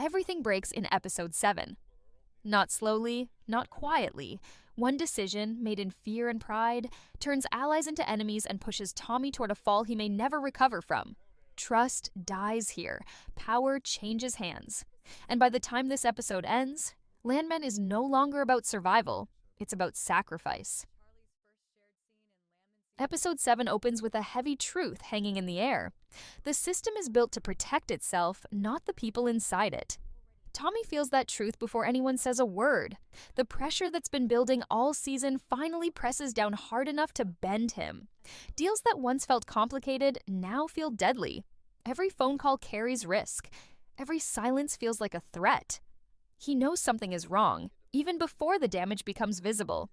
everything breaks in episode 7. Not slowly, not quietly. One decision, made in fear and pride, turns allies into enemies and pushes Tommy toward a fall he may never recover from. Trust dies here. Power changes hands. And by the time this episode ends, Landman is no longer about survival. It's about sacrifice. Episode 7 opens with a heavy truth hanging in the air. The system is built to protect itself, not the people inside it. Tommy feels that truth before anyone says a word. The pressure that's been building all season finally presses down hard enough to bend him. Deals that once felt complicated now feel deadly. Every phone call carries risk. Every silence feels like a threat. He knows something is wrong, even before the damage becomes visible.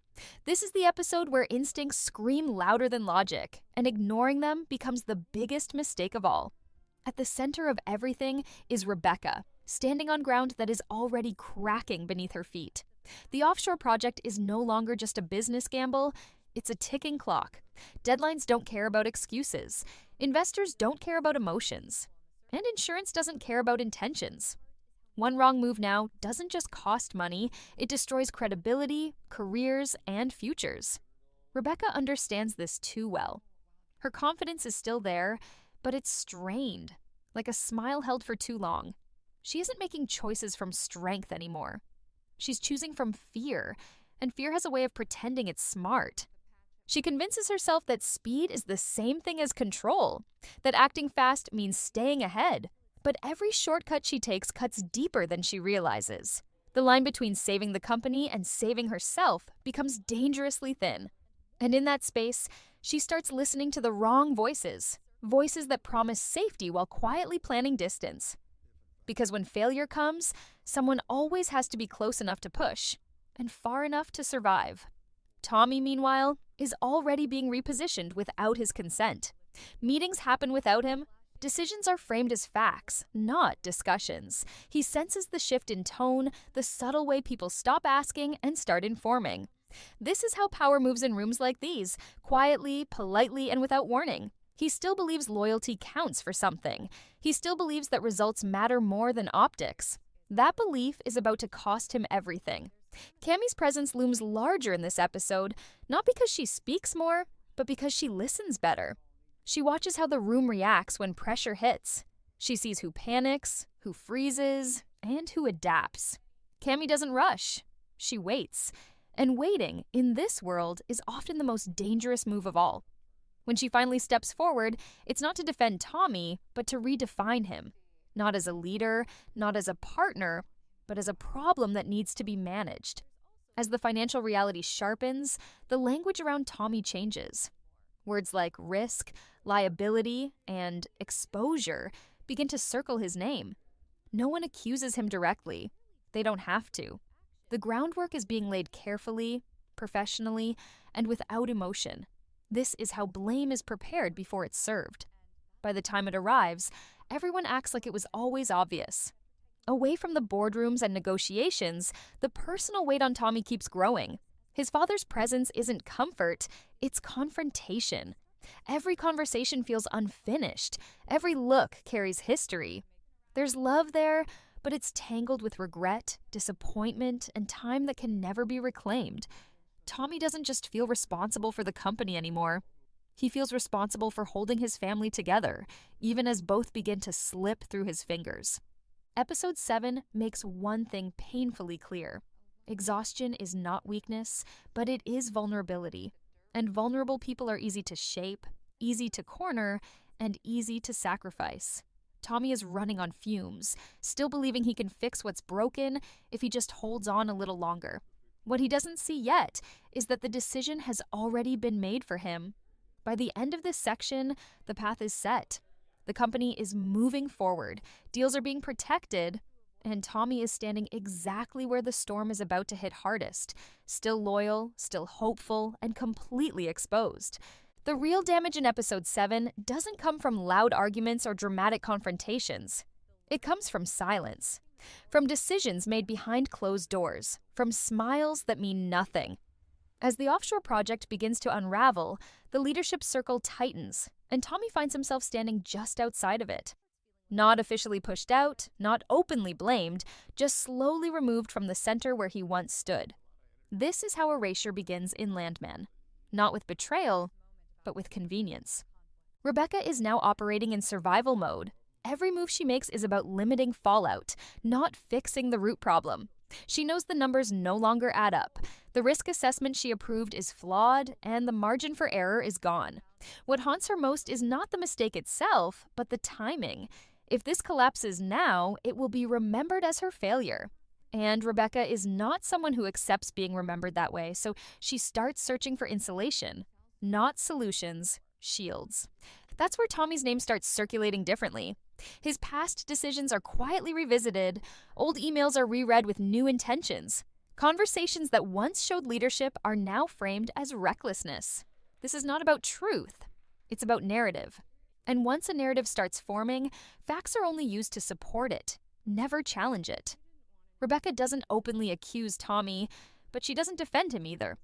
This is the episode where instincts scream louder than logic, and ignoring them becomes the biggest mistake of all. At the center of everything is Rebecca, standing on ground that is already cracking beneath her feet. The offshore project is no longer just a business gamble, it's a ticking clock. Deadlines don't care about excuses. Investors don't care about emotions. And insurance doesn't care about intentions. One wrong move now doesn't just cost money, it destroys credibility, careers, and futures. Rebecca understands this too well. Her confidence is still there, but it's strained, like a smile held for too long. She isn't making choices from strength anymore. She's choosing from fear, and fear has a way of pretending it's smart. She convinces herself that speed is the same thing as control, that acting fast means staying ahead. But every shortcut she takes cuts deeper than she realizes. The line between saving the company and saving herself becomes dangerously thin. And in that space, she starts listening to the wrong voices, voices that promise safety while quietly planning distance. Because when failure comes, someone always has to be close enough to push, and far enough to survive. Tommy, meanwhile, is already being repositioned without his consent. Meetings happen without him. Decisions are framed as facts, not discussions. He senses the shift in tone, the subtle way people stop asking and start informing. This is how power moves in rooms like these, quietly, politely, and without warning. He still believes loyalty counts for something. He still believes that results matter more than optics. That belief is about to cost him everything. Cammie's presence looms larger in this episode, not because she speaks more, but because she listens better. She watches how the room reacts when pressure hits. She sees who panics, who freezes, and who adapts. Cammie doesn't rush. She waits. And waiting, in this world, is often the most dangerous move of all. When she finally steps forward, it's not to defend Tommy, but to redefine him. Not as a leader, not as a partner, but as a problem that needs to be managed. As the financial reality sharpens, the language around Tommy changes. Words like risk, liability, and exposure begin to circle his name. No one accuses him directly. They don't have to. The groundwork is being laid carefully, professionally, and without emotion. This is how blame is prepared before it's served. By the time it arrives, everyone acts like it was always obvious. Away from the boardrooms and negotiations, the personal weight on Tommy keeps growing. His father's presence isn't comfort, it's confrontation. Every conversation feels unfinished. Every look carries history. There's love there, but it's tangled with regret, disappointment, and time that can never be reclaimed. Tommy doesn't just feel responsible for the company anymore. He feels responsible for holding his family together, even as both begin to slip through his fingers. Episode 7 makes one thing painfully clear. Exhaustion is not weakness, but it is vulnerability. And vulnerable people are easy to shape, easy to corner, and easy to sacrifice. Tommy is running on fumes, still believing he can fix what's broken if he just holds on a little longer. What he doesn't see yet is that the decision has already been made for him. By the end of this section, the path is set. The company is moving forward, deals are being protected, and Tommy is standing exactly where the storm is about to hit hardest, still loyal, still hopeful, and completely exposed. The real damage in episode 7 doesn't come from loud arguments or dramatic confrontations. It comes from silence, from decisions made behind closed doors, from smiles that mean nothing. As the offshore project begins to unravel, the leadership circle tightens, and Tommy finds himself standing just outside of it. Not officially pushed out, not openly blamed, just slowly removed from the center where he once stood. This is how erasure begins in Landman. Not with betrayal, but with convenience. Rebecca is now operating in survival mode. Every move she makes is about limiting fallout, not fixing the root problem. She knows the numbers no longer add up. The risk assessment she approved is flawed, and the margin for error is gone. What haunts her most is not the mistake itself, but the timing. If this collapses now, it will be remembered as her failure. And Rebecca is not someone who accepts being remembered that way, so she starts searching for insulation. Not solutions, shields. That's where Tommy's name starts circulating differently. His past decisions are quietly revisited, old emails are reread with new intentions. Conversations that once showed leadership are now framed as recklessness. This is not about truth, it's about narrative. And once a narrative starts forming, facts are only used to support it, never challenge it. Rebecca doesn't openly accuse Tommy, but she doesn't defend him either.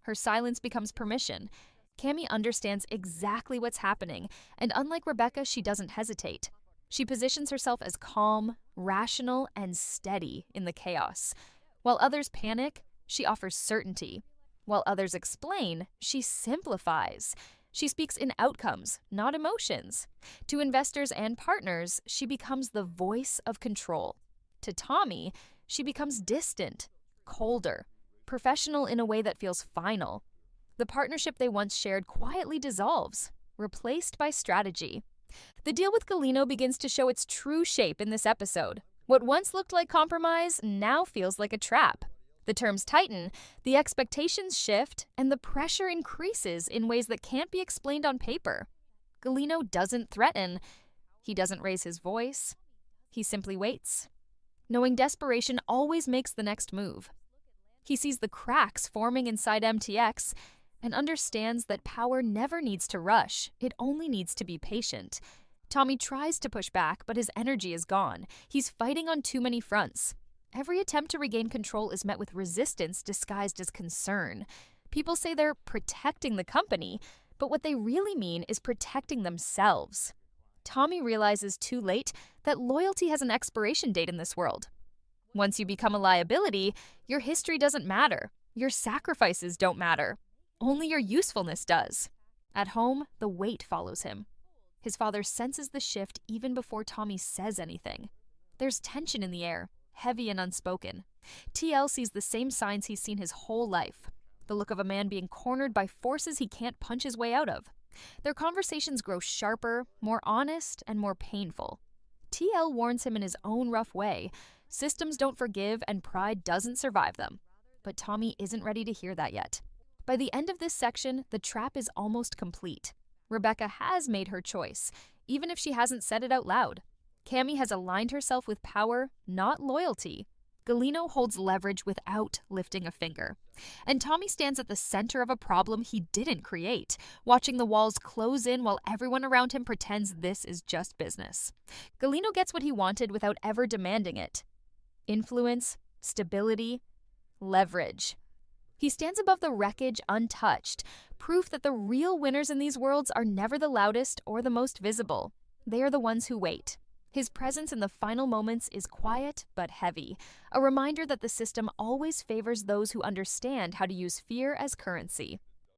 Her silence becomes permission. Cammy understands exactly what's happening, and unlike Rebecca, she doesn't hesitate. She positions herself as calm, rational, and steady in the chaos. While others panic, she offers certainty. While others explain, she simplifies. She speaks in outcomes, not emotions. To investors and partners, she becomes the voice of control. To Tommy, she becomes distant, colder, professional in a way that feels final. The partnership they once shared quietly dissolves, replaced by strategy. The deal with Galeno begins to show its true shape in this episode. What once looked like compromise now feels like a trap. The terms tighten, the expectations shift, and the pressure increases in ways that can't be explained on paper. Galeno doesn't threaten. He doesn't raise his voice. He simply waits, knowing desperation always makes the next move. He sees the cracks forming inside MTX and understands that power never needs to rush, it only needs to be patient. Tommy tries to push back, but his energy is gone. He's fighting on too many fronts. Every attempt to regain control is met with resistance disguised as concern. People say they're protecting the company, but what they really mean is protecting themselves. Tommy realizes too late that loyalty has an expiration date in this world. Once you become a liability, your history doesn't matter. Your sacrifices don't matter. Only your usefulness does. At home, the weight follows him. His father senses the shift even before Tommy says anything. There's tension in the air, heavy and unspoken. TL sees the same signs he's seen his whole life. The look of a man being cornered by forces he can't punch his way out of. Their conversations grow sharper, more honest, and more painful. TL warns him in his own rough way. Systems don't forgive and pride doesn't survive them. But Tommy isn't ready to hear that yet. By the end of this section, the trap is almost complete. Rebecca has made her choice, even if she hasn't said it out loud. Cammy has aligned herself with power, not loyalty. Galeno holds leverage without lifting a finger. And Tommy stands at the center of a problem he didn't create, watching the walls close in while everyone around him pretends this is just business. Galeno gets what he wanted without ever demanding it. Influence, stability, leverage. He stands above the wreckage untouched, proof that the real winners in these worlds are never the loudest or the most visible. They are the ones who wait. His presence in the final moments is quiet but heavy, a reminder that the system always favors those who understand how to use fear as currency.